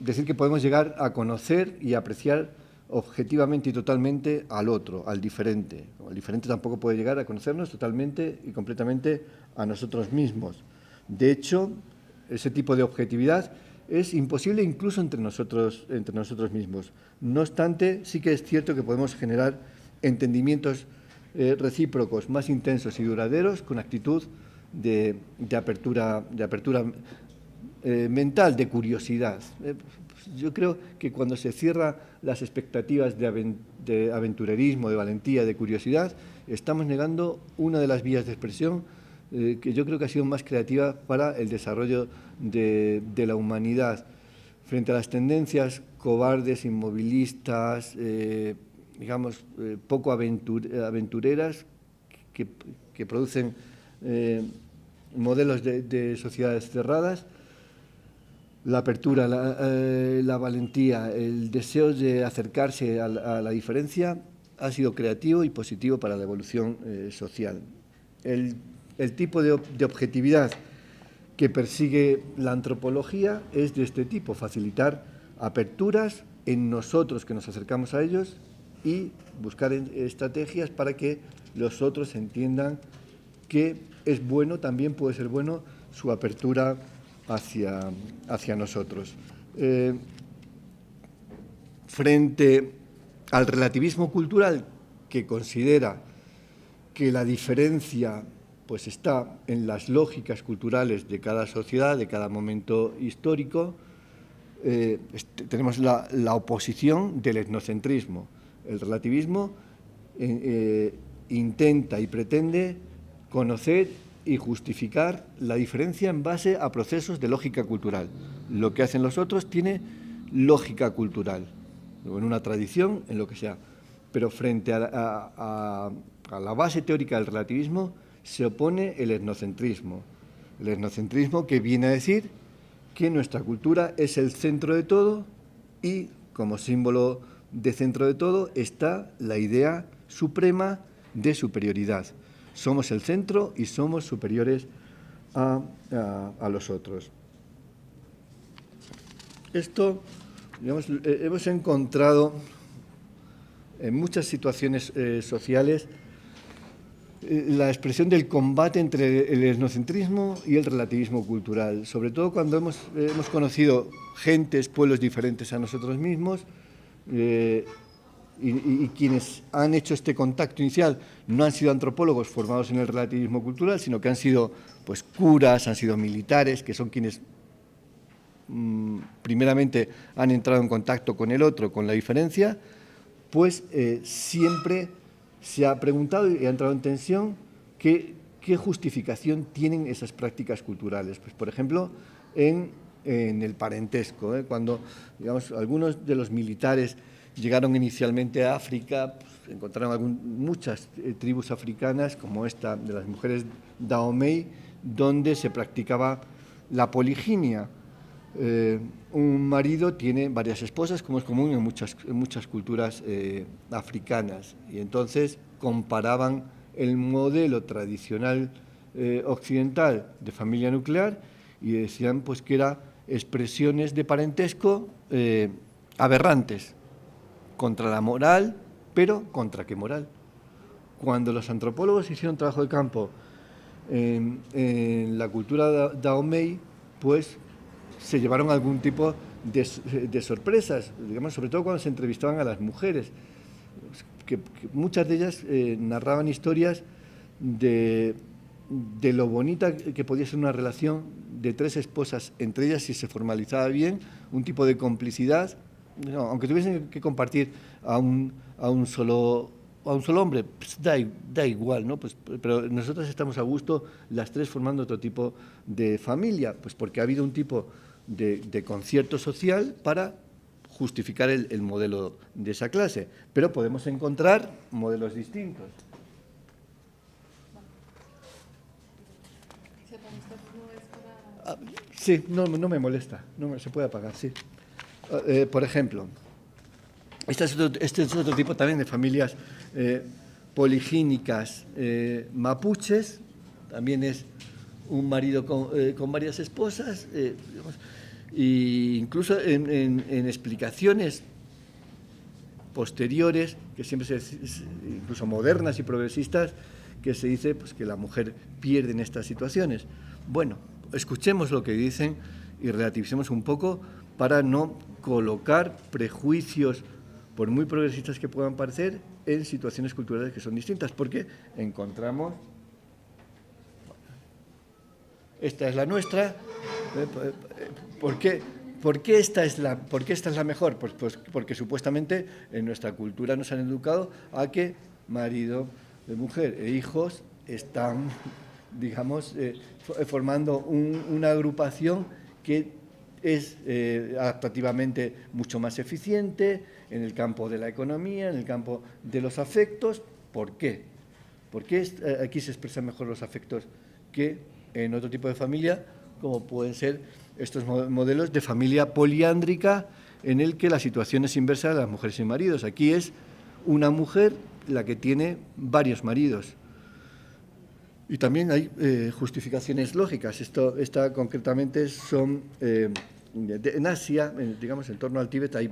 decir que podemos llegar a conocer y apreciar objetivamente y totalmente al otro, al diferente. El diferente tampoco puede llegar a conocernos totalmente y completamente a nosotros mismos. De hecho, ese tipo de objetividad es imposible incluso entre nosotros mismos. No obstante, sí que es cierto que podemos generar entendimientos recíprocos más intensos y duraderos con actitud de apertura mental, de curiosidad. Yo creo que cuando se cierran las expectativas de aventurerismo, de valentía, de curiosidad, estamos negando una de las vías de expresión que yo creo que ha sido más creativa para el desarrollo de la humanidad. Frente a las tendencias cobardes, inmovilistas, digamos, poco aventureras, que producen modelos de sociedades cerradas, la apertura, la valentía, el deseo de acercarse a la diferencia ha sido creativo y positivo para la evolución social. El tipo de objetividad que persigue la antropología es de este tipo: facilitar aperturas en nosotros que nos acercamos a ellos y buscar estrategias para que los otros entiendan que es bueno, también puede ser bueno su apertura hacia nosotros. Frente al relativismo cultural, que considera que la diferencia pues está en las lógicas culturales de cada sociedad, de cada momento histórico, tenemos la oposición del etnocentrismo. El relativismo intenta y pretende conocer y justificar la diferencia en base a procesos de lógica cultural. Lo que hacen los otros tiene lógica cultural, en una tradición, en lo que sea. Pero frente a la base teórica del relativismo se opone el etnocentrismo. El etnocentrismo, que viene a decir que nuestra cultura es el centro de todo y, como símbolo de centro de todo, está la idea suprema de superioridad. Somos el centro y somos superiores a los otros. Esto, digamos, hemos encontrado en muchas situaciones sociales la expresión del combate entre el etnocentrismo y el relativismo cultural, sobre todo cuando hemos conocido gentes, pueblos diferentes a nosotros mismos, y quienes han hecho este contacto inicial no han sido antropólogos formados en el relativismo cultural, sino que han sido pues curas, han sido militares, que son quienes primeramente han entrado en contacto con el otro, con la diferencia, pues siempre se ha preguntado y ha entrado en tensión qué justificación tienen esas prácticas culturales. Pues, por ejemplo, en el parentesco, cuando, digamos, algunos de los militares llegaron inicialmente a África, pues, encontraron muchas tribus africanas, como esta de las mujeres Dahomey, donde se practicaba la poliginia. Un marido tiene varias esposas, como es común en muchas culturas africanas, y entonces comparaban el modelo tradicional occidental de familia nuclear y decían pues que eran expresiones de parentesco aberrantes, contra la moral, pero ¿contra qué moral? Cuando los antropólogos hicieron trabajo de campo en la cultura Dahomey, pues se llevaron algún tipo de sorpresas, digamos, sobre todo cuando se entrevistaban a las mujeres, que muchas de ellas narraban historias de lo bonita que podía ser una relación de tres esposas entre ellas si se formalizaba bien, un tipo de complicidad, no, aunque tuviesen que compartir a un solo hombre, pues da igual, ¿no? Pues, pero nosotros estamos a gusto las tres formando otro tipo de familia, pues porque ha habido un tipo de concierto social para justificar el modelo de esa clase, pero podemos encontrar modelos distintos. Sí, no me molesta, se puede apagar, sí. Por ejemplo, este es otro tipo también de familias poligínicas mapuches, también es un marido con varias esposas, digamos, E incluso en explicaciones posteriores, que siempre incluso modernas y progresistas, que se dice pues, que la mujer pierde en estas situaciones. Bueno, escuchemos lo que dicen y relativicemos un poco para no colocar prejuicios, por muy progresistas que puedan parecer, en situaciones culturales que son distintas, porque encontramos, esta es la nuestra, ¿por qué esta es la mejor? Pues porque supuestamente en nuestra cultura nos han educado a que marido, mujer e hijos están, digamos, formando una agrupación que es adaptativamente mucho más eficiente en el campo de la economía, en el campo de los afectos. ¿Por qué? Porque aquí se expresan mejor los afectos que en otro tipo de familia, como pueden ser estos modelos de familia poliándrica, en el que la situación es inversa de las mujeres y maridos. Aquí es una mujer la que tiene varios maridos. Y también hay justificaciones lógicas. Esta concretamente son en Asia, digamos en torno al Tíbet, hay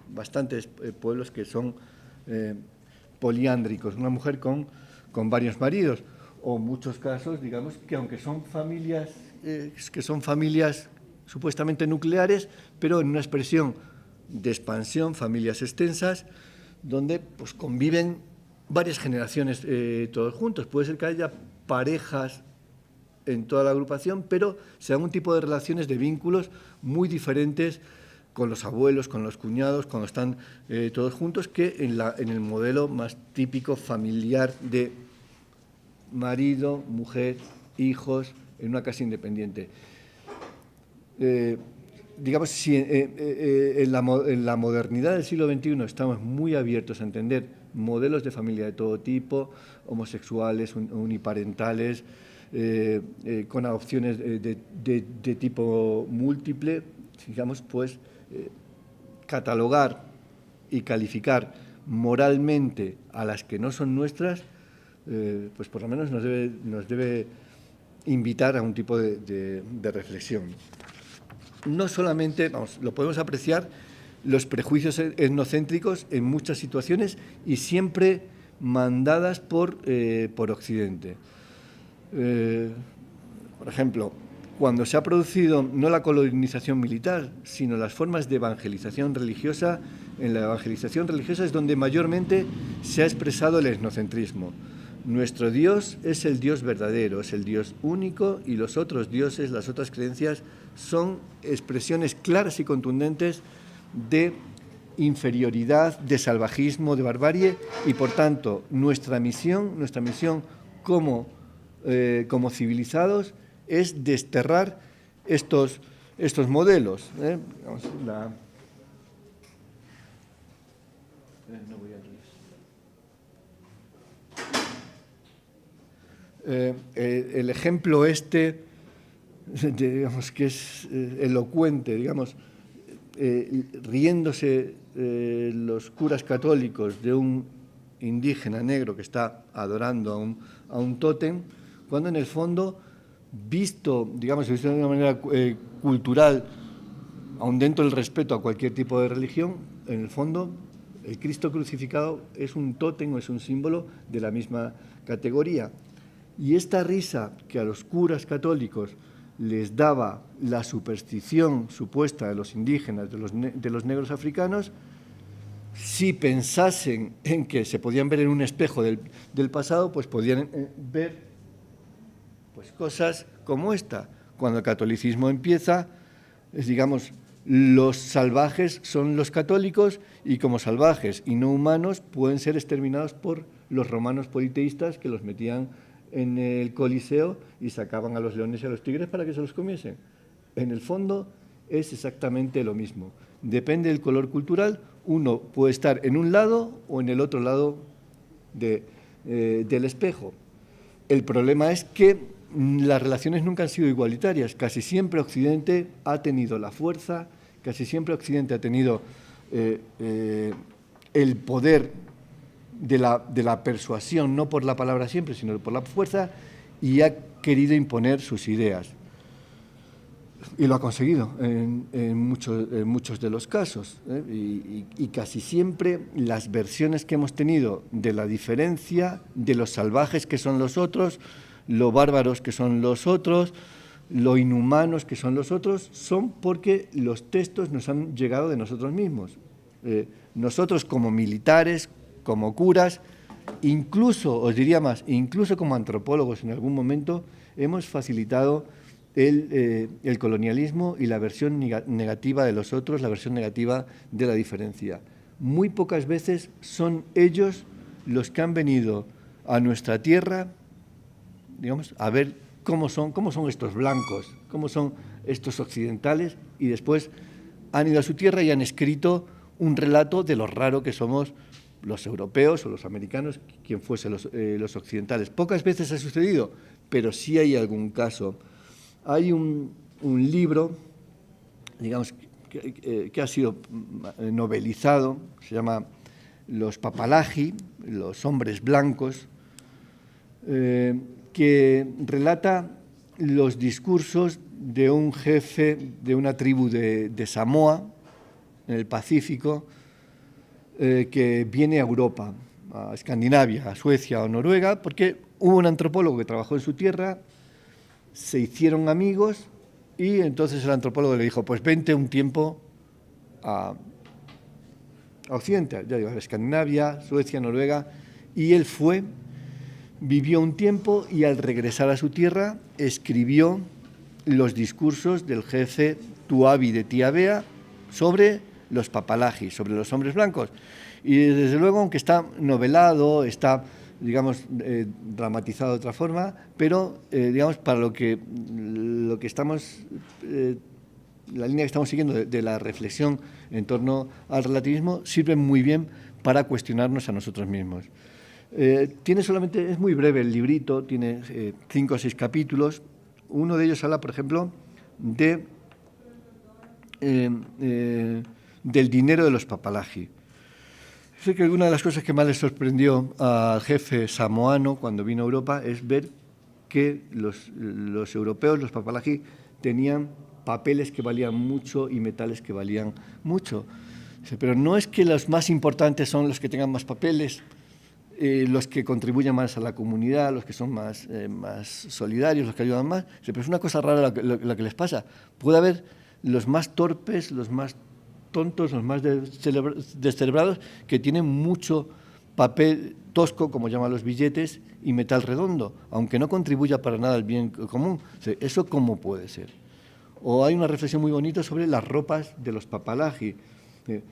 bastantes pueblos que son poliándricos, una mujer con varios maridos, o muchos casos, digamos, que aunque son familias supuestamente nucleares, pero en una expresión de expansión, familias extensas, donde pues conviven varias generaciones todos juntos. Puede ser que haya parejas en toda la agrupación, pero se dan un tipo de relaciones, de vínculos muy diferentes con los abuelos, con los cuñados, cuando están todos juntos, que en el modelo más típico familiar de marido, mujer, hijos, en una casa independiente. Digamos, si en la modernidad del siglo XXI estamos muy abiertos a entender modelos de familia de todo tipo, homosexuales, uniparentales, con adopciones de tipo múltiple, digamos, pues catalogar y calificar moralmente a las que no son nuestras, pues por lo menos nos debe invitar a un tipo de reflexión. No solamente, lo podemos apreciar, los prejuicios etnocéntricos en muchas situaciones y siempre mandadas por Occidente. Por ejemplo, cuando se ha producido no la colonización militar, sino las formas de evangelización religiosa, en la evangelización religiosa es donde mayormente se ha expresado el etnocentrismo. Nuestro Dios es el Dios verdadero, es el Dios único, y los otros dioses, las otras creencias, son expresiones claras y contundentes de inferioridad, de salvajismo, de barbarie, y por tanto nuestra misión como civilizados es desterrar estos modelos. El ejemplo digamos, que es elocuente, digamos, riéndose los curas católicos de un indígena negro que está adorando a un tótem, cuando en el fondo, visto de una manera cultural, aun dentro del respeto a cualquier tipo de religión, en el fondo el Cristo crucificado es un tótem o es un símbolo de la misma categoría. Y esta risa que a los curas católicos les daba la superstición supuesta de los indígenas, de los negros africanos, si pensasen en que se podían ver en un espejo del pasado, pues podían ver pues, cosas como esta. Cuando el catolicismo empieza, digamos, los salvajes son los católicos, y como salvajes y no humanos pueden ser exterminados por los romanos politeístas, que los metían en el Coliseo y sacaban a los leones y a los tigres para que se los comiesen. En el fondo es exactamente lo mismo. Depende del color cultural, uno puede estar en un lado o en el otro lado del espejo. El problema es que las relaciones nunca han sido igualitarias. Casi siempre Occidente ha tenido la fuerza, casi siempre Occidente ha tenido el poder de la persuasión, no por la palabra siempre, sino por la fuerza, y ha querido imponer sus ideas. Y lo ha conseguido en muchos de los casos. Y casi siempre las versiones que hemos tenido de la diferencia, de los salvajes que son los otros, lo bárbaros que son los otros, lo inhumanos que son los otros, son porque los textos nos han llegado de nosotros mismos. Nosotros como militares, como curas, incluso, os diría más, incluso como antropólogos en algún momento, hemos facilitado el colonialismo y la versión negativa de los otros, la versión negativa de la diferencia. Muy pocas veces son ellos los que han venido a nuestra tierra, digamos, a ver cómo son estos blancos, cómo son estos occidentales, y después han ido a su tierra y han escrito un relato de lo raro que somos los europeos o los americanos, quien fuese los occidentales. Pocas veces ha sucedido, pero sí hay algún caso. Hay un libro, digamos, que ha sido novelizado, se llama Los Papalagi, los hombres blancos, que relata los discursos de un jefe de una tribu de Samoa, en el Pacífico, que viene a Europa, a Escandinavia, a Suecia o Noruega, porque hubo un antropólogo que trabajó en su tierra, se hicieron amigos y entonces el antropólogo le dijo, pues vente un tiempo a Occidente, ya digo, a Escandinavia, Suecia, Noruega, y él fue, vivió un tiempo y al regresar a su tierra escribió los discursos del jefe Tuavi de Tiabea sobre los papalagi, sobre los hombres blancos. Y desde luego, aunque está novelado, está, digamos, dramatizado de otra forma, pero, digamos, para lo que estamos, la línea que estamos siguiendo de la reflexión en torno al relativismo, sirve muy bien para cuestionarnos a nosotros mismos. Es muy breve el librito, tiene 5 o 6 capítulos. Uno de ellos habla, por ejemplo, del dinero de los papalagi. Sé que una de las cosas que más le sorprendió al jefe samoano cuando vino a Europa es ver que los europeos, los papalagi, tenían papeles que valían mucho y metales que valían mucho. Pero no es que los más importantes son los que tengan más papeles, los que contribuyen más a la comunidad, los que son más solidarios, los que ayudan más. Pero es una cosa rara lo que les pasa. Puede haber los más torpes, los más tontos, los más descerebrados, que tienen mucho papel tosco, como llaman los billetes, y metal redondo, aunque no contribuya para nada al bien común. ¿Eso cómo puede ser? O hay una reflexión muy bonita sobre las ropas de los papalagi.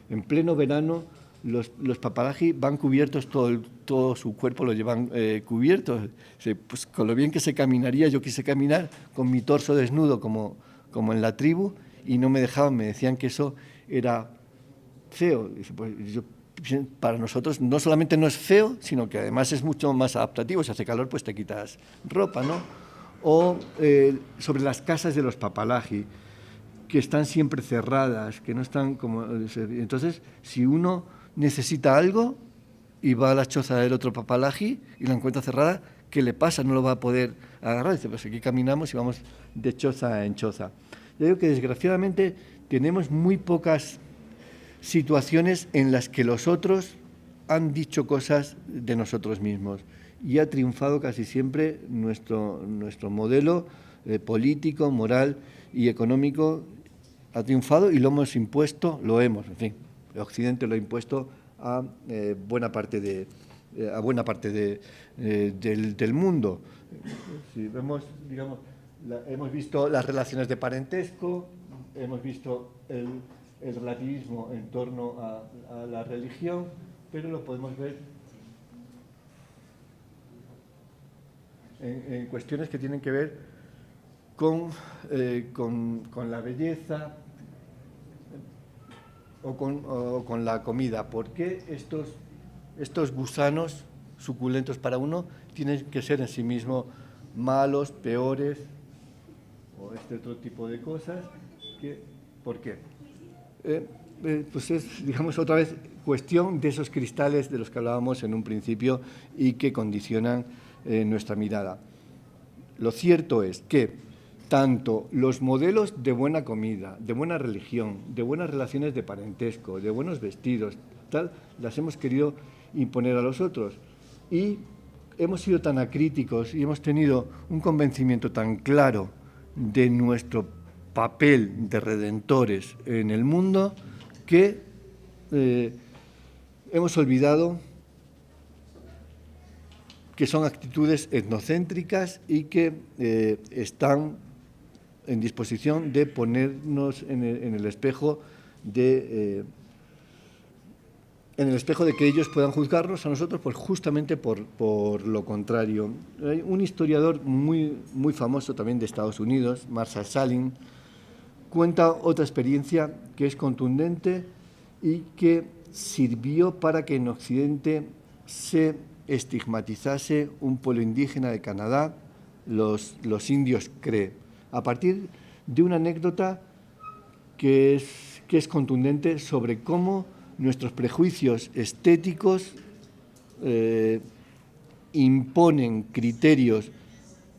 En pleno verano, los papalagi van cubiertos, todo su cuerpo lo llevan cubierto. Pues con lo bien que se caminaría, yo quise caminar con mi torso desnudo como en la tribu, y no me dejaban, me decían que eso era feo. Pues para nosotros no solamente no es feo, sino que además es mucho más adaptativo. Si hace calor, pues te quitas ropa, ¿no? O sobre las casas de los papalagi, que están siempre cerradas, que no están como... Entonces, si uno necesita algo y va a la choza del otro papalagi y la encuentra cerrada, ¿qué le pasa? No lo va a poder agarrar. Dice, pues aquí caminamos y vamos de choza en choza. Yo digo que desgraciadamente tenemos muy pocas situaciones en las que los otros han dicho cosas de nosotros mismos, y ha triunfado casi siempre nuestro modelo político, moral y económico. Ha triunfado y lo hemos impuesto, en fin, el Occidente lo ha impuesto a buena parte del mundo. Si vemos, digamos, hemos visto las relaciones de parentesco, hemos visto el relativismo en torno a la religión, pero lo podemos ver en cuestiones que tienen que ver con la belleza o con la comida. ¿Por qué estos gusanos suculentos para uno tienen que ser en sí mismos malos, peores, o este otro tipo de cosas? ¿Por qué? Pues es, digamos, otra vez cuestión de esos cristales de los que hablábamos en un principio y que condicionan nuestra mirada. Lo cierto es que tanto los modelos de buena comida, de buena religión, de buenas relaciones de parentesco, de buenos vestidos, tal, las hemos querido imponer a los otros. Y hemos sido tan acríticos y hemos tenido un convencimiento tan claro de nuestro papel de redentores en el mundo que hemos olvidado que son actitudes etnocéntricas y que están en disposición de ponernos en el espejo de que ellos puedan juzgarnos a nosotros, pues justamente por lo contrario. Hay un historiador muy famoso también de Estados Unidos, Marshall Salin, cuenta otra experiencia que es contundente y que sirvió para que en Occidente se estigmatizase un pueblo indígena de Canadá, los indios Cree, a partir de una anécdota que es contundente sobre cómo nuestros prejuicios estéticos imponen criterios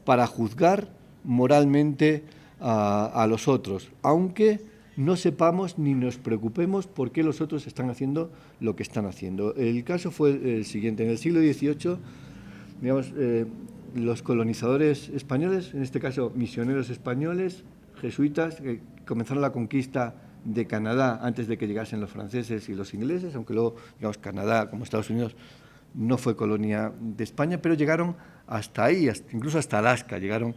para juzgar moralmente a los otros, aunque no sepamos ni nos preocupemos por qué los otros están haciendo lo que están haciendo. El caso fue el siguiente. En el siglo XVIII, digamos, los colonizadores españoles, en este caso misioneros españoles, jesuitas, que comenzaron la conquista de Canadá antes de que llegasen los franceses y los ingleses, aunque luego, digamos, Canadá, como Estados Unidos, no fue colonia de España, pero llegaron hasta ahí, incluso hasta Alaska, llegaron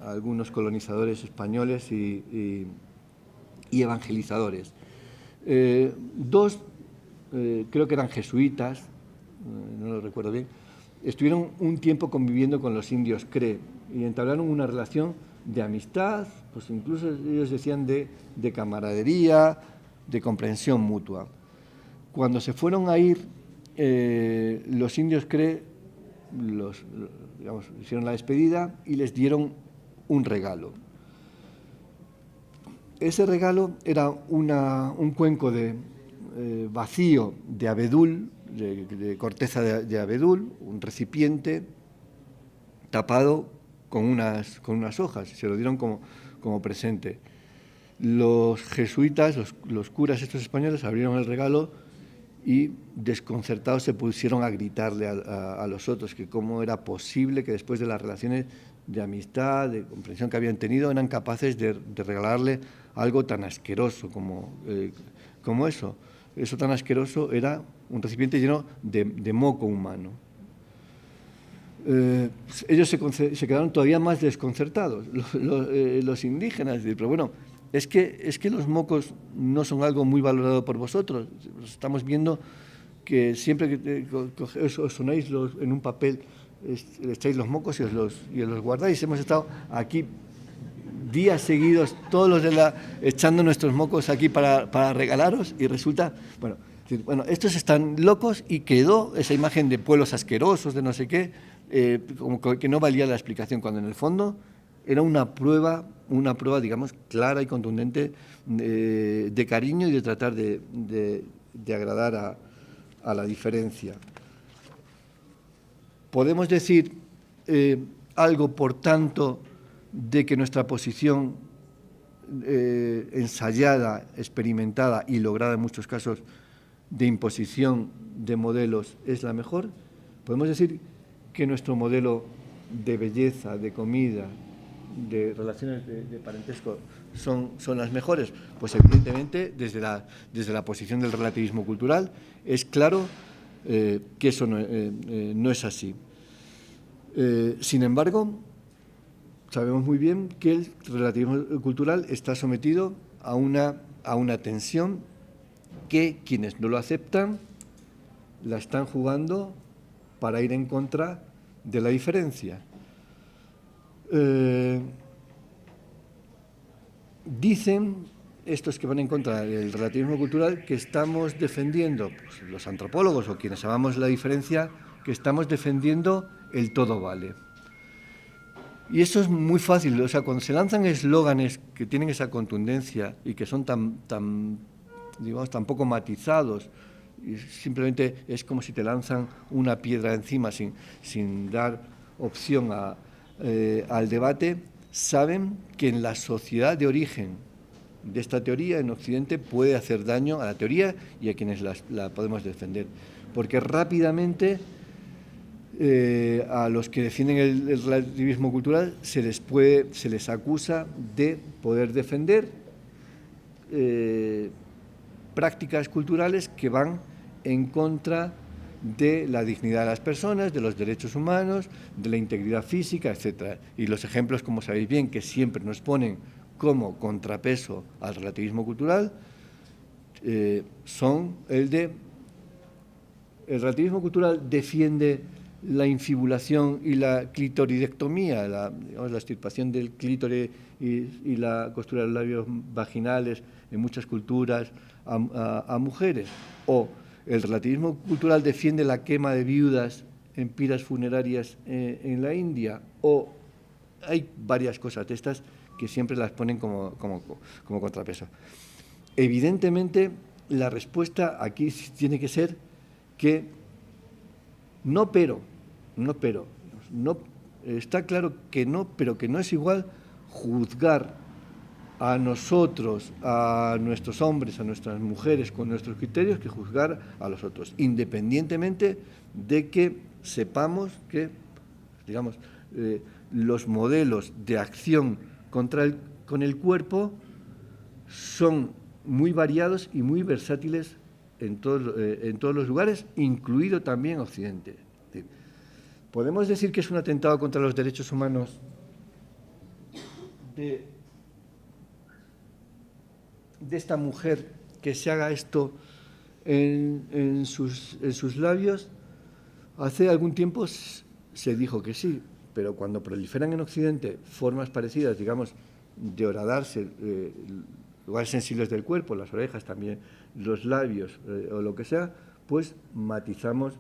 algunos colonizadores españoles y evangelizadores. Dos, creo que eran jesuitas, no lo recuerdo bien, estuvieron un tiempo conviviendo con los indios Cree y entablaron una relación de amistad, pues incluso ellos decían de camaradería, de comprensión mutua. Cuando se fueron a ir, los indios Cree hicieron la despedida y les dieron un regalo. Ese regalo era un cuenco vacío de abedul, de corteza de abedul, un recipiente tapado con unas hojas, se lo dieron como presente. Los jesuitas, los curas estos españoles, abrieron el regalo y desconcertados se pusieron a gritarle a los otros que cómo era posible que después de las relaciones de amistad, de comprensión que habían tenido, eran capaces de regalarle algo tan asqueroso como eso. Eso tan asqueroso era un recipiente lleno de moco humano. Ellos se quedaron todavía más desconcertados, los indígenas, pero bueno, es que los mocos no son algo muy valorado por vosotros. Estamos viendo que siempre que os sonáis en un papel, echáis los mocos y os los guardáis. Hemos estado aquí días seguidos, todos los echando nuestros mocos aquí para regalaros y resulta, bueno, estos están locos y quedó esa imagen de pueblos asquerosos, de no sé qué, como que no valía la explicación, cuando en el fondo era una prueba, digamos, clara y contundente de cariño y de tratar de agradar a la diferencia. Podemos decir algo, por tanto, de que nuestra posición ensayada, experimentada y lograda en muchos casos de imposición de modelos es la mejor. Podemos decir que nuestro modelo de belleza, de comida, de relaciones de parentesco son las mejores. Pues evidentemente desde la posición del relativismo cultural es claro que eso no es así. Sin embargo, sabemos muy bien que el relativismo cultural está sometido a una tensión que quienes no lo aceptan la están jugando para ir en contra de la diferencia. Dicen estos que van en contra del relativismo cultural que estamos defendiendo, pues, los antropólogos o quienes amamos la diferencia, que estamos defendiendo el todo vale. Y eso es muy fácil, o sea, cuando se lanzan eslóganes que tienen esa contundencia y que son tan poco matizados, y simplemente es como si te lanzan una piedra encima sin dar opción al debate, saben que en la sociedad de origen de esta teoría en Occidente puede hacer daño a la teoría y a quienes la podemos defender. Porque rápidamente a los que defienden el relativismo cultural se les acusa de poder defender prácticas culturales que van en contra de la dignidad de las personas, de los derechos humanos, de la integridad física, etc. Y los ejemplos, como sabéis bien, que siempre nos ponen como contrapeso al relativismo cultural, son el relativismo cultural defiende la infibulación y la clitoridectomía, la extirpación del clítoris y la costura de los labios vaginales en muchas culturas a mujeres, o el relativismo cultural defiende la quema de viudas en piras funerarias en la India, o hay varias cosas de estas que siempre las ponen como contrapeso. Evidentemente, la respuesta aquí tiene que ser que está claro que no, pero que no es igual juzgar a nosotros, a nuestros hombres, a nuestras mujeres con nuestros criterios que juzgar a los otros, independientemente de que sepamos que, digamos, los modelos de acción con el cuerpo son muy variados y muy versátiles en todos los lugares, incluido también Occidente. ¿Podemos decir que es un atentado contra los derechos humanos de esta mujer que se haga esto en sus labios? Hace algún tiempo se dijo que sí, pero cuando proliferan en Occidente formas parecidas, digamos, de horadarse, lugares sensibles del cuerpo, las orejas también, los labios o lo que sea, pues matizamos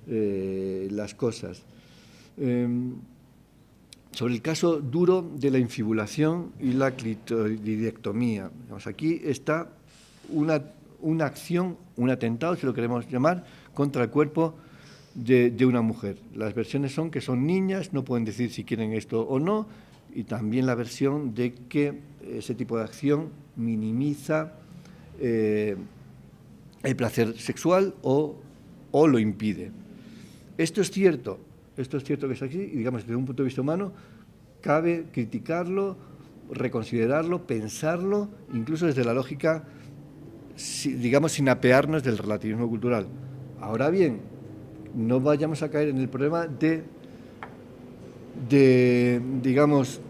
las cosas. Sobre el caso duro de la infibulación y la clitoridectomía, aquí está una acción, un atentado, si lo queremos llamar, contra el cuerpo de una mujer. Las versiones son que son niñas, no pueden decir si quieren esto o no, y también la versión de que ese tipo de acción minimiza el placer sexual o lo impide. Esto es cierto que es así, y digamos, desde un punto de vista humano, cabe criticarlo, reconsiderarlo, pensarlo, incluso desde la lógica, digamos, sin apearnos del relativismo cultural. Ahora bien, no vayamos a caer en el problema de digamos,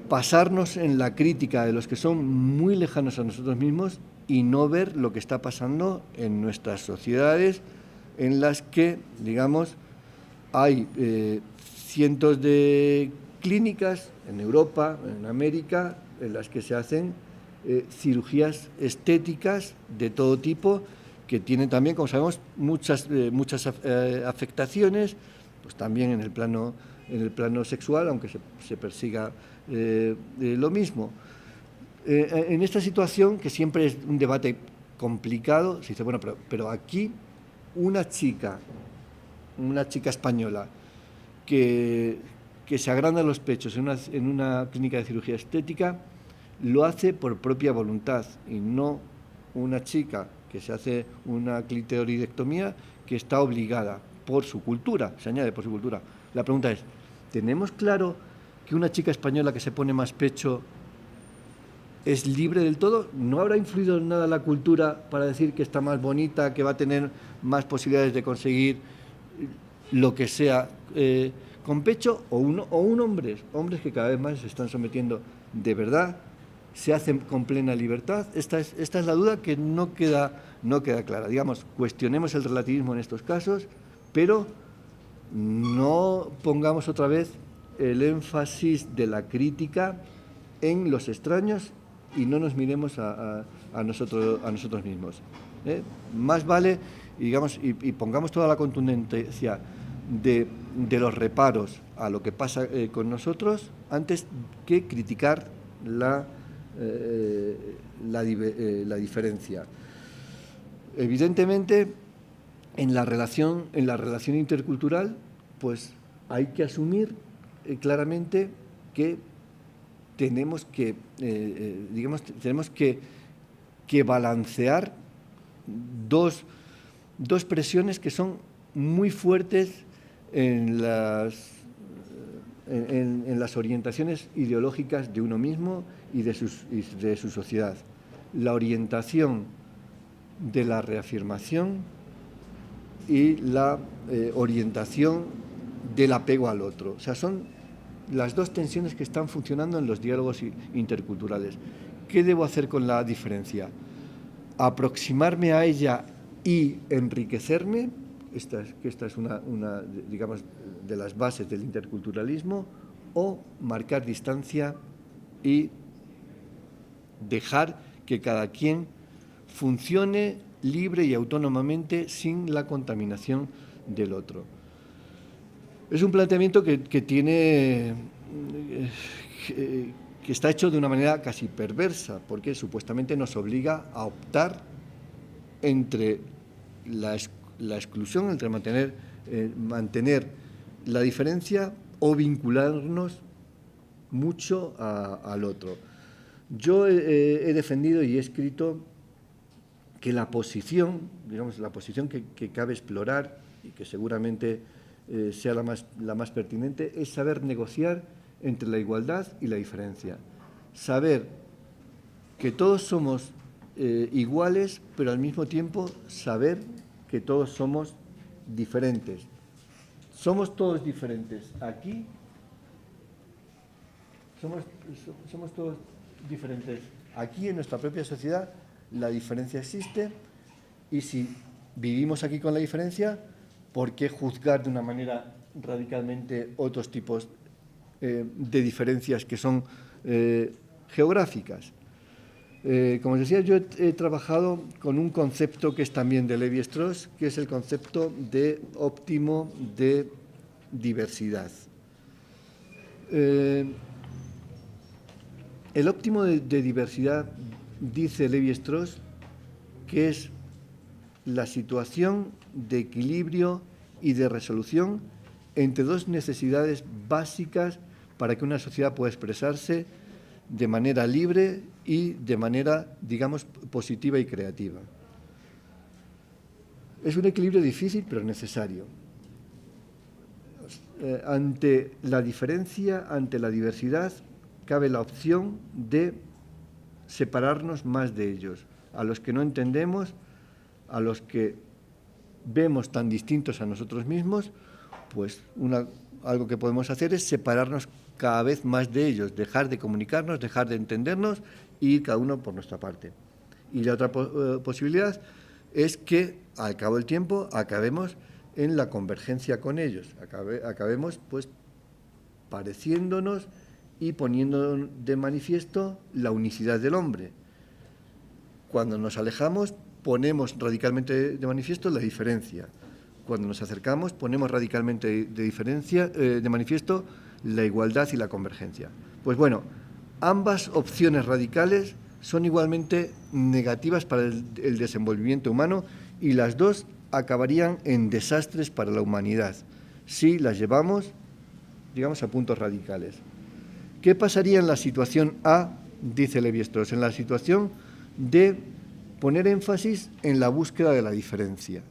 pasarnos en la crítica de los que son muy lejanos a nosotros mismos y no ver lo que está pasando en nuestras sociedades, en las que, digamos, hay cientos de clínicas en Europa, en América, en las que se hacen cirugías estéticas de todo tipo, que tienen también, como sabemos, muchas afectaciones, pues también en el plano sexual, aunque se persiga lo mismo. En esta situación, que siempre es un debate complicado, se dice, bueno, pero aquí una chica española que se agranda los pechos en una clínica de cirugía estética, lo hace por propia voluntad, y no una chica que se hace una clitoridectomía que está obligada por su cultura, se añade por su cultura. La pregunta es, ¿tenemos claro que una chica española que se pone más pecho es libre del todo? ¿No habrá influido en nada la cultura para decir que está más bonita, que va a tener más posibilidades de conseguir lo que sea con pecho? O hombres que cada vez más se están sometiendo de verdad, se hacen con plena libertad. Esta es la duda que no queda clara. Digamos, cuestionemos el relativismo en estos casos, pero no pongamos otra vez el énfasis de la crítica en los extraños y no nos miremos a nosotros mismos. Más vale, digamos, y pongamos toda la contundencia de los reparos a lo que pasa con nosotros antes que criticar la diferencia. Evidentemente, en la relación intercultural, pues hay que asumir claramente que tenemos que, tenemos que balancear dos presiones que son muy fuertes en las orientaciones ideológicas de uno mismo y de su sociedad. La orientación de la reafirmación y la orientación del apego al otro. O sea, son las dos tensiones que están funcionando en los diálogos interculturales. ¿Qué debo hacer con la diferencia? ¿Aproximarme a ella y enriquecerme? Esta es una, digamos, de las bases del interculturalismo, o marcar distancia y dejar que cada quien funcione libre y autónomamente sin la contaminación del otro. Es un planteamiento que tiene, que está hecho de una manera casi perversa, porque supuestamente nos obliga a optar entre la exclusión, entre mantener la diferencia o vincularnos mucho al otro. Yo he defendido y he escrito que la posición, digamos, la posición que cabe explorar y que seguramente sea la más pertinente, es saber negociar entre la igualdad y la diferencia. Saber que todos somos iguales, pero al mismo tiempo saber que todos somos diferentes. Somos todos diferentes aquí, somos todos diferentes aquí en nuestra propia sociedad. La diferencia existe, y si vivimos aquí con la diferencia, ¿por qué juzgar de una manera radicalmente otros tipos de diferencias que son geográficas? Como os decía, yo he trabajado con un concepto que es también de Lévi-Strauss, que es el concepto de óptimo de diversidad. El óptimo de diversidad, dice Lévi-Strauss, que es la situación de equilibrio y de resolución entre dos necesidades básicas para que una sociedad pueda expresarse de manera libre y de manera, digamos, positiva y creativa. Es un equilibrio difícil, pero necesario. Ante la diferencia, ante la diversidad, cabe la opción de separarnos más de ellos. A los que no entendemos, a los que vemos tan distintos a nosotros mismos, pues algo que podemos hacer es separarnos cada vez más de ellos, dejar de comunicarnos, dejar de entendernos e ir cada uno por nuestra parte. Y la otra posibilidad es que, al cabo del tiempo, acabemos en la convergencia con ellos, acabemos pues pareciéndonos y poniendo de manifiesto la unicidad del hombre. Cuando nos alejamos, ponemos radicalmente de manifiesto la diferencia. Cuando nos acercamos, ponemos radicalmente de manifiesto la igualdad y la convergencia. Pues bueno, ambas opciones radicales son igualmente negativas para el desenvolvimiento humano, y las dos acabarían en desastres para la humanidad si las llevamos, digamos, a puntos radicales. ¿Qué pasaría en la situación A? Dice Lévi-Strauss, en la situación de poner énfasis en la búsqueda de la diferencia,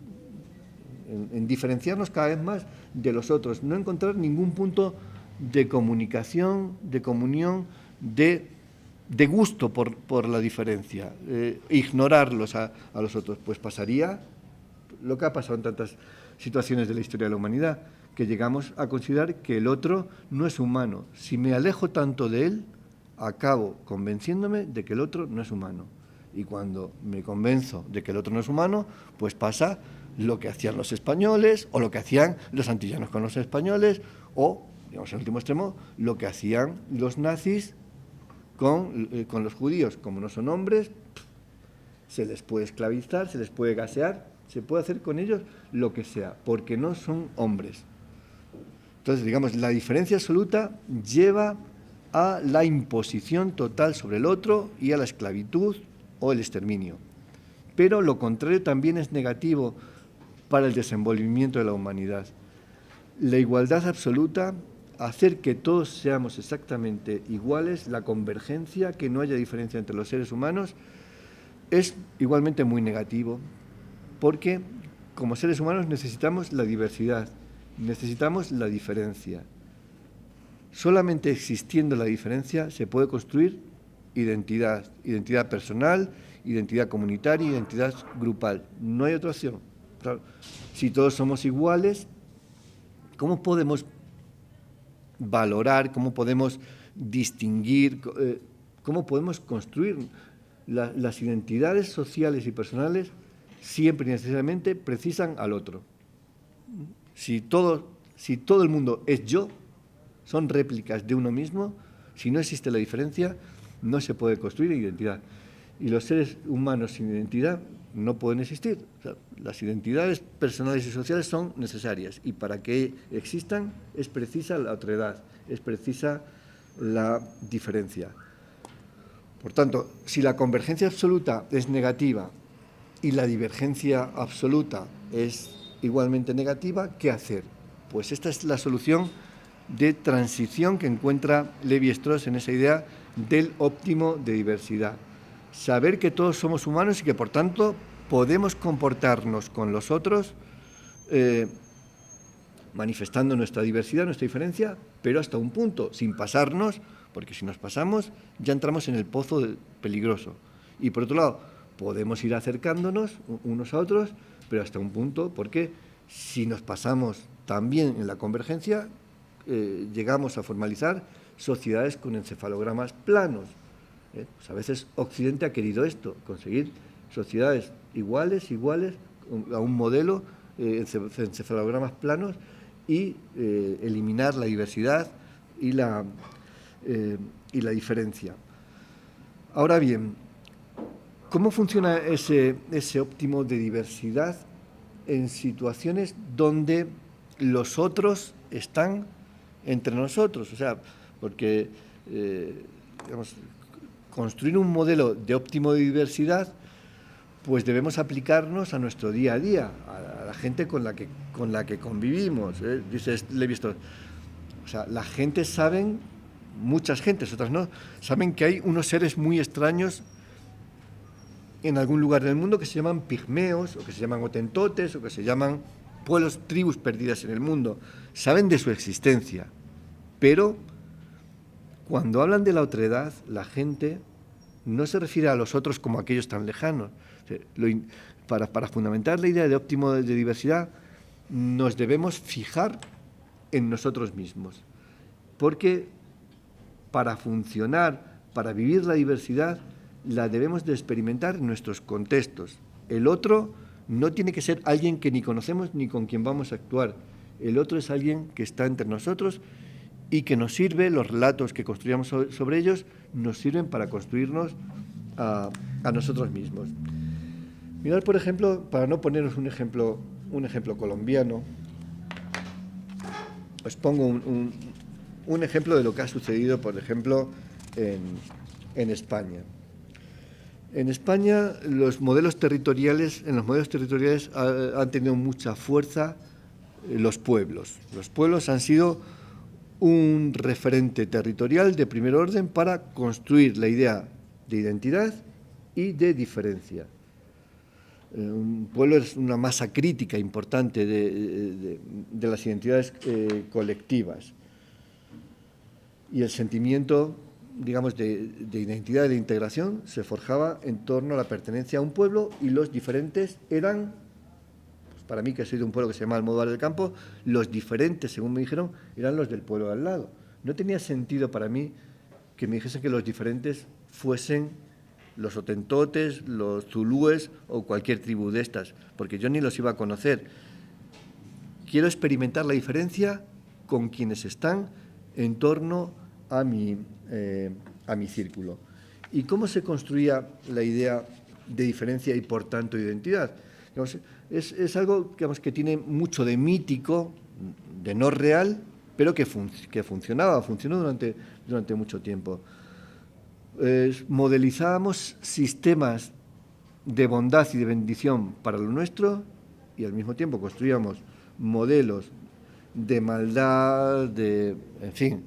en diferenciarnos cada vez más de los otros, no encontrar ningún punto de comunicación, de comunión, de gusto por la diferencia, ignorarlos a los otros. Pues pasaría lo que ha pasado en tantas situaciones de la historia de la humanidad, que llegamos a considerar que el otro no es humano. Si me alejo tanto de él, acabo convenciéndome de que el otro no es humano. Y cuando me convenzo de que el otro no es humano, pues pasa lo que hacían los españoles, o lo que hacían los antillanos con los españoles, o, digamos, en último extremo, lo que hacían los nazis con los judíos. Como no son hombres, se les puede esclavizar, se les puede gasear, se puede hacer con ellos lo que sea, porque no son hombres. Entonces, digamos, la diferencia absoluta lleva a la imposición total sobre el otro y a la esclavitud o el exterminio. Pero lo contrario también es negativo para el desenvolvimiento de la humanidad. La igualdad absoluta hacer que todos seamos exactamente iguales, la convergencia, que no haya diferencia entre los seres humanos, es igualmente muy negativo, porque como seres humanos necesitamos la diversidad, necesitamos la diferencia. Solamente existiendo la diferencia se puede construir identidad, identidad personal, identidad comunitaria, identidad grupal. No hay otra opción. Claro, si todos somos iguales, ¿cómo podemos valorar, cómo podemos distinguir, cómo podemos construir las identidades sociales y personales? Siempre y necesariamente precisan al otro. Si todo el mundo es yo, son réplicas de uno mismo, si no existe la diferencia, no se puede construir identidad. Y los seres humanos sin identidad no pueden existir. O sea, las identidades personales y sociales son necesarias, y para que existan es precisa la otredad, es precisa la diferencia. Por tanto, si la convergencia absoluta es negativa y la divergencia absoluta es igualmente negativa, ¿qué hacer? Pues esta es la solución de transición que encuentra Lévi-Strauss en esa idea del óptimo de diversidad. Saber que todos somos humanos y que, por tanto, podemos comportarnos con los otros manifestando nuestra diversidad, nuestra diferencia, pero hasta un punto, sin pasarnos, porque si nos pasamos ya entramos en el pozo peligroso. Y por otro lado, podemos ir acercándonos unos a otros, pero hasta un punto, porque si nos pasamos también en la convergencia, llegamos a formalizar sociedades con encefalogramas planos. Pues a veces Occidente ha querido esto, conseguir sociedades iguales, a un modelo, encefalogramas planos, y eliminar la diversidad y la diferencia. Ahora bien, ¿cómo funciona ese óptimo de diversidad en situaciones donde los otros están entre nosotros? O sea, porque digamos, construir un modelo de óptimo de diversidad, pues debemos aplicarnos a nuestro día a día, a la gente con la que convivimos. Dice Lévi-Strauss. O sea, la gente saben, muchas gentes, otras no, saben que hay unos seres muy extraños en algún lugar del mundo que se llaman pigmeos, o que se llaman hotentotes, o que se llaman pueblos, tribus perdidas en el mundo. Saben de su existencia, pero cuando hablan de la otredad, la gente no se refiere a los otros como aquellos tan lejanos. Para fundamentar la idea de óptimo de diversidad, nos debemos fijar en nosotros mismos, porque para funcionar, para vivir la diversidad, la debemos de experimentar en nuestros contextos. El otro no tiene que ser alguien que ni conocemos ni con quien vamos a actuar. El otro es alguien que está entre nosotros y que nos sirve, los relatos que construyamos sobre ellos, nos sirven para construirnos a nosotros mismos. Mirad, por ejemplo, para no poneros un ejemplo colombiano, os pongo un ejemplo de lo que ha sucedido, por ejemplo, en España. En España, en los modelos territoriales han tenido mucha fuerza los pueblos. Los pueblos han sido un referente territorial de primer orden para construir la idea de identidad y de diferencia. Un pueblo es una masa crítica importante de las identidades colectivas. Y el sentimiento, digamos, de identidad y de integración se forjaba en torno a la pertenencia a un pueblo, y los diferentes eran, pues para mí, que soy de un pueblo que se llama Almodóvar del Campo, los diferentes, según me dijeron, eran los del pueblo de al lado. No tenía sentido para mí que me dijesen que los diferentes fuesen los hotentotes, los zulúes o cualquier tribu de estas, porque yo ni los iba a conocer. Quiero experimentar la diferencia con quienes están en torno a mi círculo. ¿Y cómo se construía la idea de diferencia y, por tanto, identidad? Digamos, es algo, digamos, que tiene mucho de mítico, de no real, pero que funcionó durante mucho tiempo. Modelizábamos sistemas de bondad y de bendición para lo nuestro, y al mismo tiempo construíamos modelos de maldad, en fin,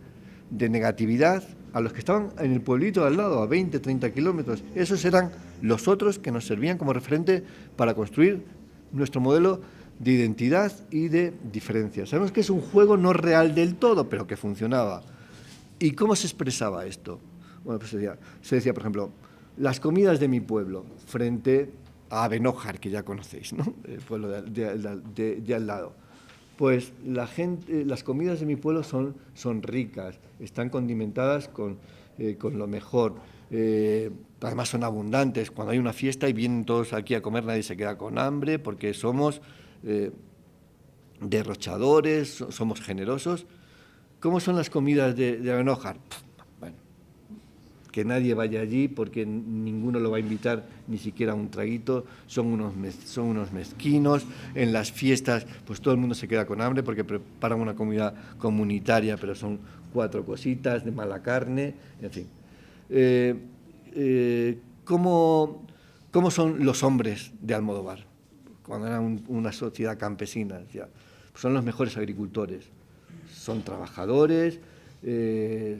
de negatividad, a los que estaban en el pueblito de al lado, a 20, 30 kilómetros. Esos eran los otros que nos servían como referente para construir nuestro modelo de identidad y de diferencia. Sabemos que es un juego no real del todo, pero que funcionaba. ¿Y cómo se expresaba esto? Bueno, pues se decía, por ejemplo, las comidas de mi pueblo, frente a Abenójar, que ya conocéis, ¿no? El pueblo de al lado. Pues las comidas de mi pueblo son ricas, están condimentadas con lo mejor, además son abundantes. Cuando hay una fiesta y vienen todos aquí a comer, nadie se queda con hambre, porque somos derrochadores, somos generosos. ¿Cómo son las comidas de Abenójar? Bueno, que nadie vaya allí porque ninguno lo va a invitar ni siquiera a un traguito, son unos mezquinos. En las fiestas pues todo el mundo se queda con hambre porque preparan una comida comunitaria, pero son 4 cositas de mala carne, en fin. ¿Cómo son los hombres de Almodóvar? Cuando era una sociedad campesina, decía, pues son los mejores agricultores, son trabajadores,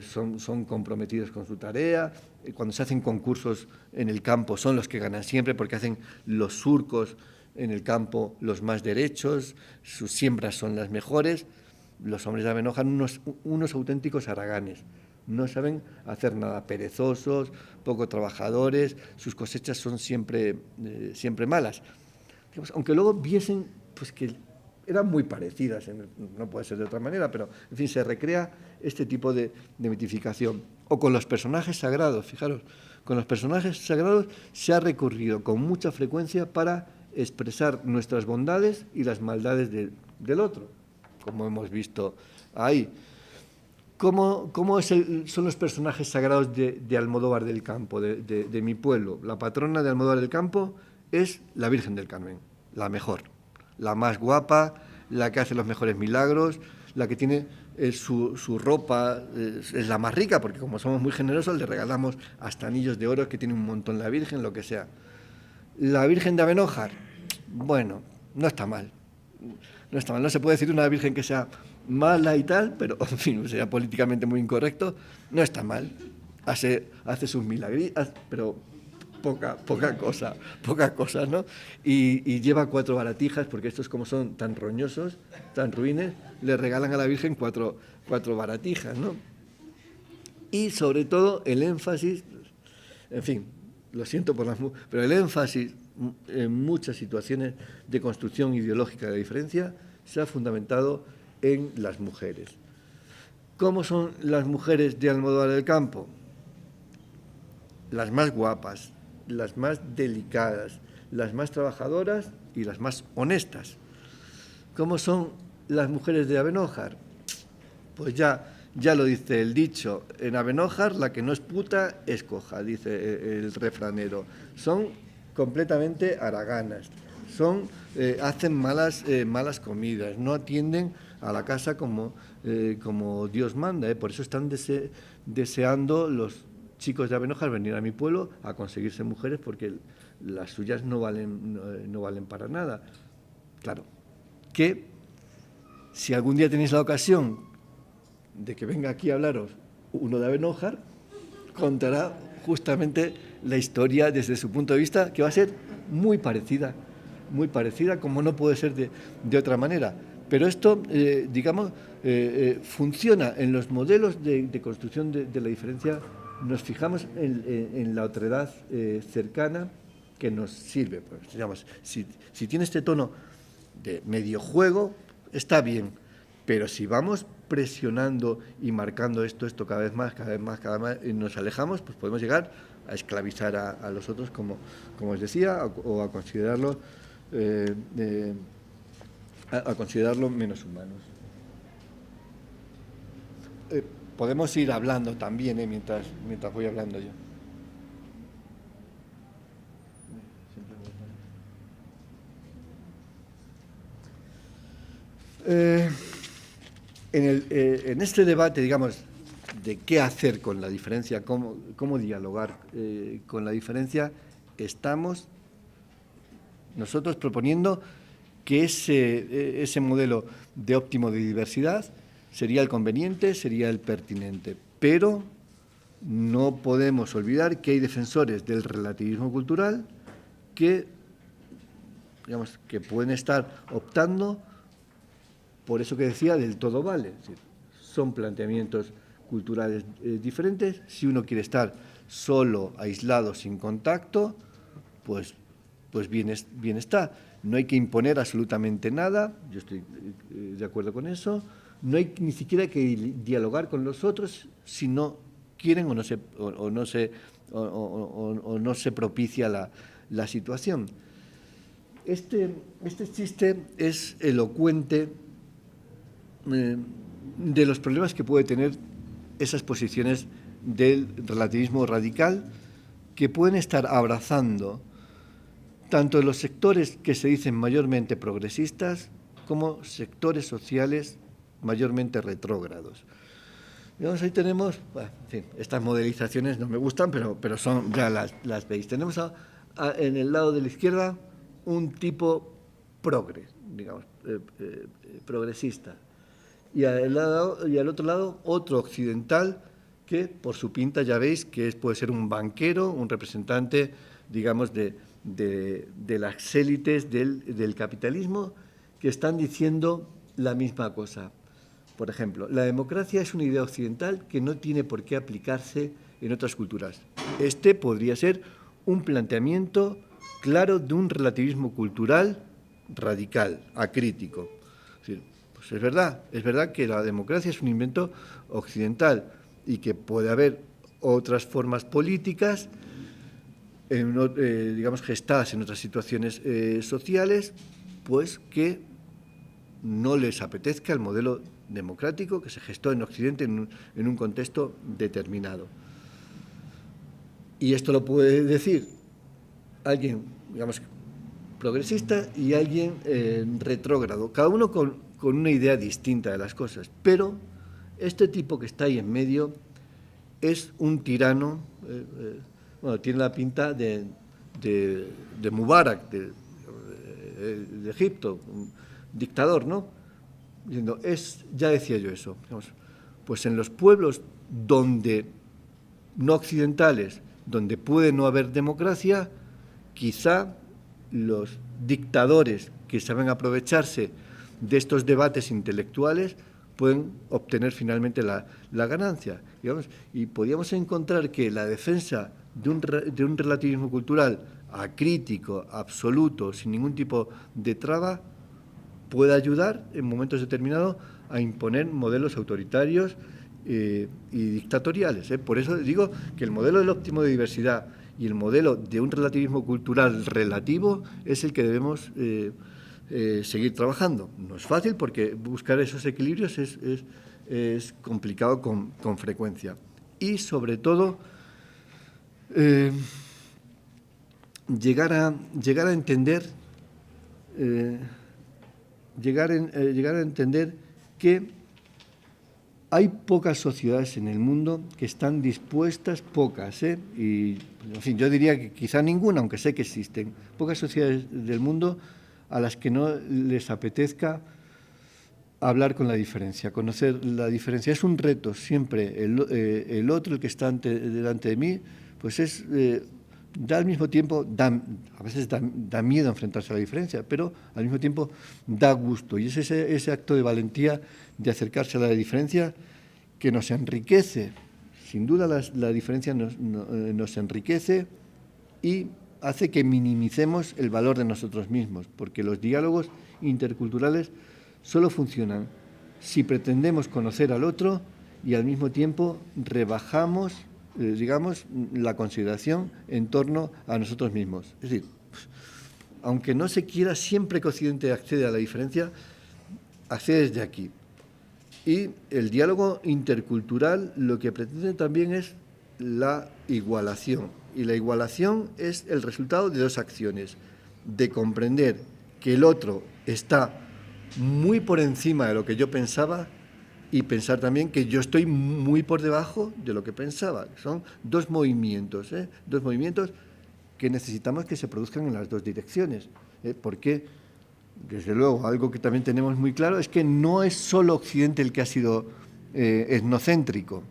son comprometidos con su tarea. Cuando se hacen concursos en el campo son los que ganan siempre porque hacen los surcos en el campo los más derechos, sus siembras son las mejores. Los hombres de Abenójar, unos auténticos haraganes, no saben hacer nada, perezosos, poco trabajadores, sus cosechas son siempre malas. Aunque luego viesen pues, que eran muy parecidas, no puede ser de otra manera, pero en fin, se recrea este tipo de mitificación. O con los personajes sagrados, fijaros, con los personajes sagrados se ha recurrido con mucha frecuencia para expresar nuestras bondades y las maldades del otro, como hemos visto ahí. ¿Cómo son los personajes sagrados de Almodóvar del Campo, de mi pueblo? La patrona de Almodóvar del Campo es la Virgen del Carmen, la mejor, la más guapa, la que hace los mejores milagros, la que tiene su ropa, es la más rica, porque como somos muy generosos le regalamos hasta anillos de oro que tiene un montón la Virgen, lo que sea. La Virgen de Abenójar, bueno, no está mal. No está mal, no se puede decir una Virgen que sea mala y tal, pero, en fin, sería políticamente muy incorrecto, no está mal. Hace sus milagros, pero poca cosa, ¿no? Y lleva 4 baratijas, porque estos como son tan roñosos, tan ruines, le regalan a la Virgen 4 baratijas, ¿no? Y sobre todo el énfasis, en fin, lo siento pero el énfasis en muchas situaciones de construcción ideológica de la diferencia se ha fundamentado en las mujeres. ¿Cómo son las mujeres de Almodóvar del Campo? Las más guapas, las más delicadas, las más trabajadoras y las más honestas. ¿Cómo son las mujeres de Abenójar? Pues ya lo dice el dicho, en Abenójar la que no es puta es coja, dice el refranero. Son completamente haraganas, hacen malas comidas, no atienden a la casa como Dios manda, por eso están deseando los chicos de Abenójar venir a mi pueblo a conseguirse mujeres porque las suyas no valen para nada. Claro, que si algún día tenéis la ocasión de que venga aquí a hablaros uno de Abenójar, contará justamente la historia desde su punto de vista, que va a ser muy parecida, como no puede ser de otra manera. Pero esto, digamos, funciona en los modelos de construcción de la diferencia. Nos fijamos en la otredad cercana que nos sirve. Pues, digamos, si tiene este tono de medio juego, está bien, pero si vamos presionando y marcando esto cada vez más, y nos alejamos, pues podemos llegar a esclavizar a los otros, como os decía, o a considerarlo menos humanos. Podemos ir hablando también, mientras voy hablando yo. En este debate, digamos, de qué hacer con la diferencia, cómo dialogar con la diferencia, estamos nosotros proponiendo que ese modelo de óptimo de diversidad sería el conveniente, sería el pertinente. Pero no podemos olvidar que hay defensores del relativismo cultural que, digamos, que pueden estar optando por eso que decía del todo vale. Es decir, son planteamientos culturales diferentes. Si uno quiere estar solo, aislado, sin contacto, pues bien está. No hay que imponer absolutamente nada, yo estoy de acuerdo con eso. No hay ni siquiera que dialogar con los otros si no quieren o no se propicia la situación. Este chiste es elocuente de los problemas que puede tener esas posiciones del relativismo radical, que pueden estar abrazando tanto los sectores que se dicen mayormente progresistas como sectores sociales mayormente retrógrados. Digamos, ahí tenemos, bueno, en fin, estas modelizaciones no me gustan, pero son, ya las veis. Tenemos en el lado de la izquierda un tipo digamos, progresista, y al otro lado otro occidental que por su pinta ya veis que puede ser un banquero, un representante, digamos, de las élites del capitalismo, que están diciendo la misma cosa. Por ejemplo, la democracia es una idea occidental que no tiene por qué aplicarse en otras culturas. Este podría ser un planteamiento claro de un relativismo cultural radical, acrítico. Es decir, pues es verdad que la democracia es un invento occidental y que puede haber otras formas políticas, digamos, gestadas en otras situaciones sociales, pues que no les apetezca el modelo democrático que se gestó en Occidente en un contexto determinado. Y esto lo puede decir alguien, digamos, progresista y alguien retrógrado, cada uno con una idea distinta de las cosas. Pero este tipo que está ahí en medio es un tirano, bueno, tiene la pinta de Mubarak, de Egipto, un dictador, ¿no? Diciendo, ya decía yo eso, digamos, pues en los pueblos donde no occidentales, donde puede no haber democracia, quizá los dictadores que saben aprovecharse de estos debates intelectuales pueden obtener finalmente la ganancia, digamos, y podríamos encontrar que la defensa de un relativismo cultural acrítico, absoluto, sin ningún tipo de traba, puede ayudar en momentos determinados a imponer modelos autoritarios y dictatoriales. Por eso digo que el modelo del óptimo de diversidad y el modelo de un relativismo cultural relativo es el que debemos seguir trabajando. No es fácil porque buscar esos equilibrios es complicado con frecuencia. Y sobre todo llegar a entender que hay pocas sociedades en el mundo que están dispuestas, y en fin, yo diría que quizá ninguna, aunque sé que existen, pocas sociedades del mundo a las que no les apetezca hablar con la diferencia, conocer la diferencia. Es un reto siempre. El otro, el que está delante de mí, pues da al mismo tiempo, a veces da miedo enfrentarse a la diferencia, pero al mismo tiempo da gusto. Y es ese acto de valentía de acercarse a la diferencia que nos enriquece. Sin duda la diferencia nos enriquece y hace que minimicemos el valor de nosotros mismos, porque los diálogos interculturales solo funcionan si pretendemos conocer al otro y al mismo tiempo rebajamos, digamos, la consideración en torno a nosotros mismos. Es decir, aunque no se quiera, siempre que Occidente accede a la diferencia, accede desde aquí. Y el diálogo intercultural lo que pretende también es la igualación. Y la igualación es el resultado de dos acciones: de comprender que el otro está muy por encima de lo que yo pensaba y pensar también que yo estoy muy por debajo de lo que pensaba. Son dos movimientos que necesitamos que se produzcan en las dos direcciones, porque desde luego, algo que también tenemos muy claro es que no es solo Occidente el que ha sido etnocéntrico.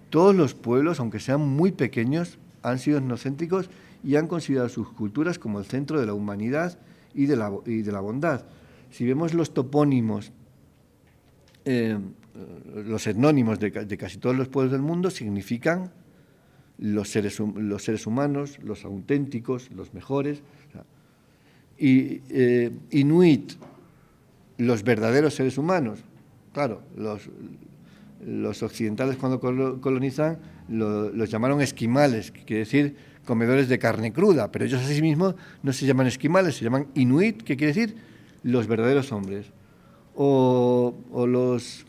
Todos los pueblos, aunque sean muy pequeños, han sido etnocéntricos y han considerado sus culturas como el centro de la humanidad y de la bondad. Si vemos los topónimos, los etnónimos de casi todos los pueblos del mundo, significan los seres humanos, los auténticos, los mejores. Y Inuit, los verdaderos seres humanos. Claro, los occidentales cuando colonizan los llamaron esquimales, que quiere decir comedores de carne cruda, pero ellos a sí mismos no se llaman esquimales, se llaman Inuit, que quiere decir los verdaderos hombres. O los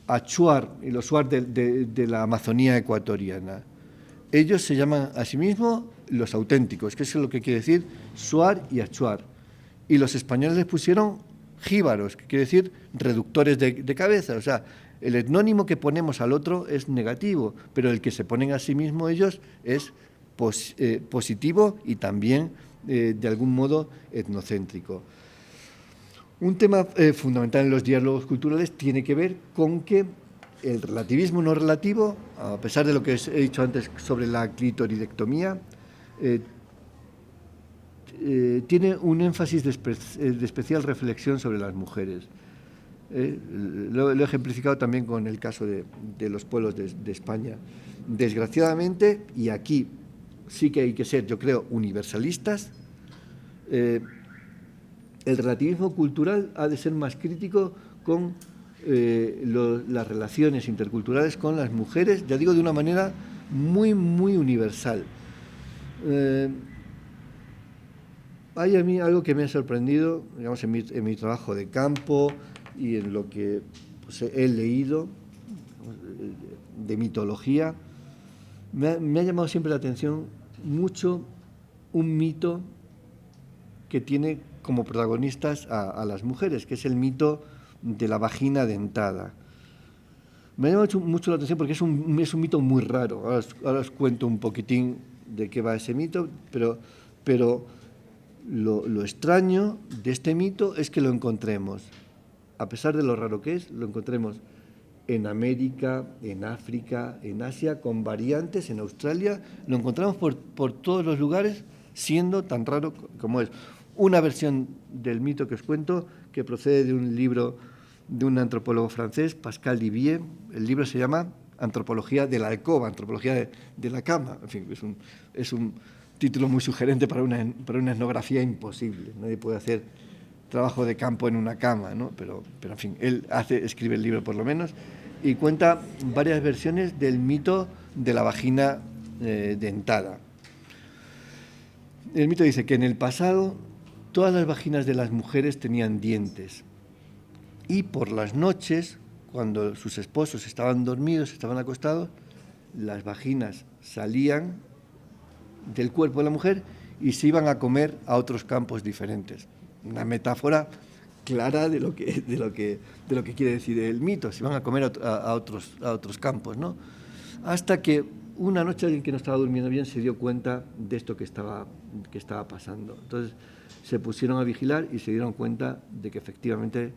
Achuar y los Suar de la Amazonía ecuatoriana. Ellos se llaman a sí mismos los auténticos, que es lo que quiere decir Suar y Achuar. Y los españoles les pusieron jíbaros, que quiere decir reductores de cabeza. O sea, el etnónimo que ponemos al otro es negativo, pero el que se ponen a sí mismos ellos es positivo y también, de algún modo, etnocéntrico. Un tema fundamental en los diálogos culturales tiene que ver con que el relativismo no relativo, a pesar de lo que he dicho antes sobre la clitoridectomía, tiene un énfasis de especial reflexión sobre las mujeres. Lo he ejemplificado también con el caso de los pueblos de España. Desgraciadamente, y aquí sí que hay que ser, yo creo, universalistas, el relativismo cultural ha de ser más crítico con las relaciones interculturales con las mujeres, ya digo, de una manera muy, muy universal. Hay a mí algo que me ha sorprendido, digamos, en mi trabajo de campo y en lo que pues, he leído de mitología. Me ha llamado siempre la atención mucho un mito que tiene como protagonistas a las mujeres, que es el mito de la vagina dentada. Me ha llamado mucho la atención porque es un mito muy raro. Ahora os cuento un poquitín de qué va ese mito, pero lo extraño de este mito es que lo encontremos, a pesar de lo raro que es, lo encontremos en América, en África, en Asia, con variantes, en Australia, lo encontramos por todos los lugares, siendo tan raro como es. Una versión del mito que os cuento, que procede de un libro de un antropólogo francés, Pascal Divier. El libro se llama Antropología de la alcoba, Antropología de la cama. En fin, es un título muy sugerente para una etnografía imposible. Nadie puede hacer trabajo de campo en una cama, ¿no? Pero en fin, él escribe el libro por lo menos y cuenta varias versiones del mito de la vagina dentada. El mito dice que en el pasado todas las vaginas de las mujeres tenían dientes y por las noches, cuando sus esposos estaban dormidos, estaban acostados, las vaginas salían del cuerpo de la mujer y se iban a comer a otros campos diferentes. Una metáfora clara de lo que quiere decir el mito, se iban a comer a otros campos, ¿no? Hasta que una noche alguien que no estaba durmiendo bien se dio cuenta de esto que estaba pasando. Entonces se pusieron a vigilar y se dieron cuenta de que efectivamente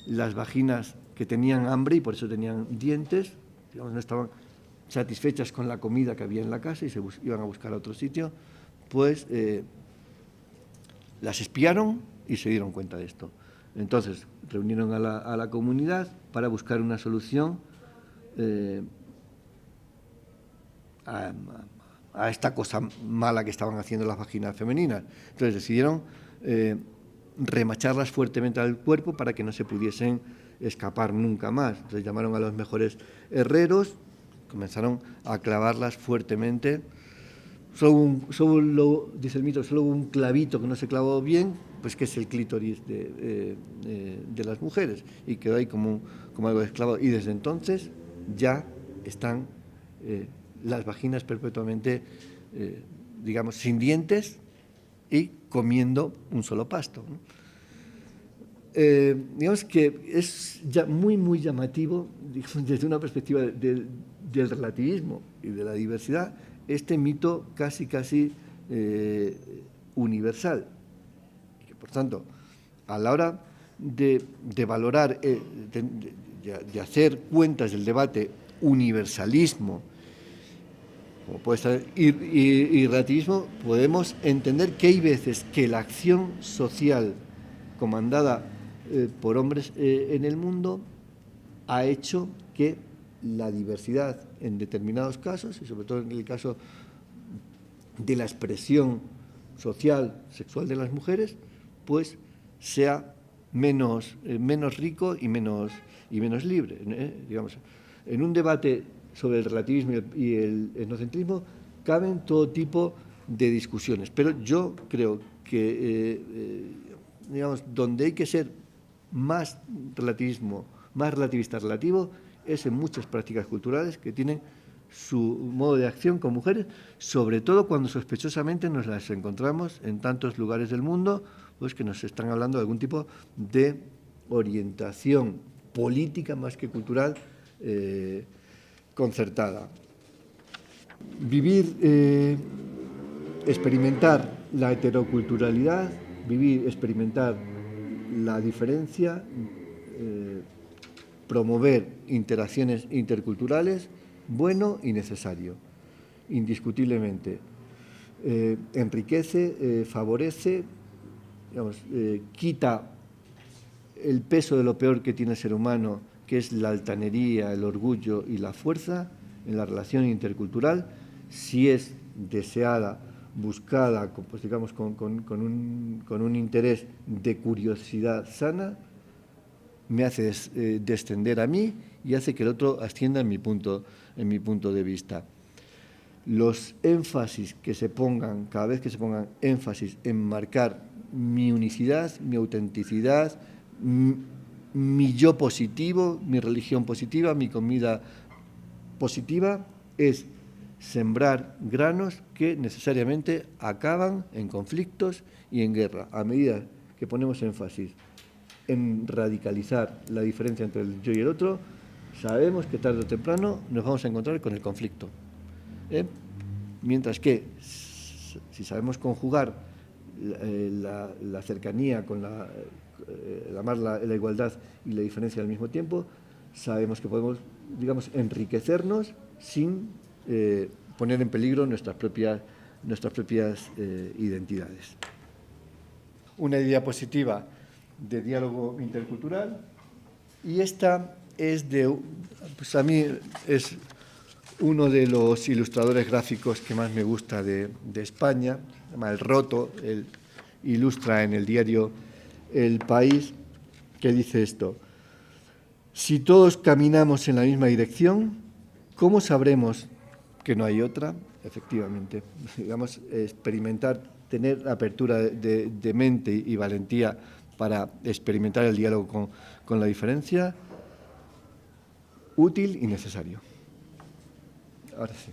las vaginas que tenían hambre y por eso tenían dientes, digamos, no estaban satisfechas con la comida que había en la casa y se iban a buscar a otro sitio, pues las espiaron y se dieron cuenta de esto. Entonces reunieron a la comunidad para buscar una solución a esta cosa mala que estaban haciendo las vaginas femeninas. Entonces decidieron remacharlas fuertemente al cuerpo para que no se pudiesen escapar nunca más. Entonces llamaron a los mejores herreros, comenzaron a clavarlas fuertemente. Solo dice el mito, solo hubo un clavito que no se clavó bien, pues que es el clítoris de las mujeres, y quedó ahí como algo desclavado. Y desde entonces ya están las vaginas perpetuamente, digamos, sin dientes y comiendo un solo pasto, ¿no? Digamos que es ya muy, muy llamativo, digamos, desde una perspectiva del relativismo y de la diversidad, este mito casi universal. Y que, por tanto, a la hora de valorar, de hacer cuentas del debate universalismo, como puede estar, y relativismo, podemos entender que hay veces que la acción social comandada por hombres en el mundo ha hecho que la diversidad en determinados casos, y sobre todo en el caso de la expresión social, sexual de las mujeres, pues sea menos rico y menos libre. Digamos, en un debate sobre el relativismo y el etnocentrismo caben todo tipo de discusiones, pero yo creo que digamos, donde hay que ser más relativista relativo es en muchas prácticas culturales que tienen su modo de acción con mujeres, sobre todo cuando sospechosamente nos las encontramos en tantos lugares del mundo, pues que nos están hablando de algún tipo de orientación política más que cultural concertada. Vivir, experimentar la heteroculturalidad, experimentar la diferencia, promover interacciones interculturales, bueno y necesario, indiscutiblemente. Enriquece, favorece, digamos, quita el peso de lo peor que tiene el ser humano, que es la altanería, el orgullo y la fuerza en la relación intercultural, si es deseada, buscada, pues digamos, con un interés de curiosidad sana, me hace descender a mí y hace que el otro ascienda en mi punto de vista. Los énfasis que se pongan, cada vez que se pongan énfasis en marcar mi unicidad, mi autenticidad, mi yo positivo, mi religión positiva, mi comida positiva, es sembrar granos que necesariamente acaban en conflictos y en guerra. A medida que ponemos énfasis en radicalizar la diferencia entre el yo y el otro, sabemos que tarde o temprano nos vamos a encontrar con el conflicto. Mientras que, si sabemos conjugar la cercanía con la igualdad y la diferencia al mismo tiempo, sabemos que podemos, digamos, enriquecernos sin poner en peligro nuestras propias identidades. Una diapositiva de diálogo intercultural, y esta es pues a mí es uno de los ilustradores gráficos que más me gusta de España, se llama El Roto, él ilustra en el diario El País, que dice esto: si todos caminamos en la misma dirección, ¿cómo sabremos que no hay otra? Efectivamente, digamos, experimentar, tener apertura de mente y valentía para experimentar el diálogo con la diferencia, útil y necesario. Ahora sí.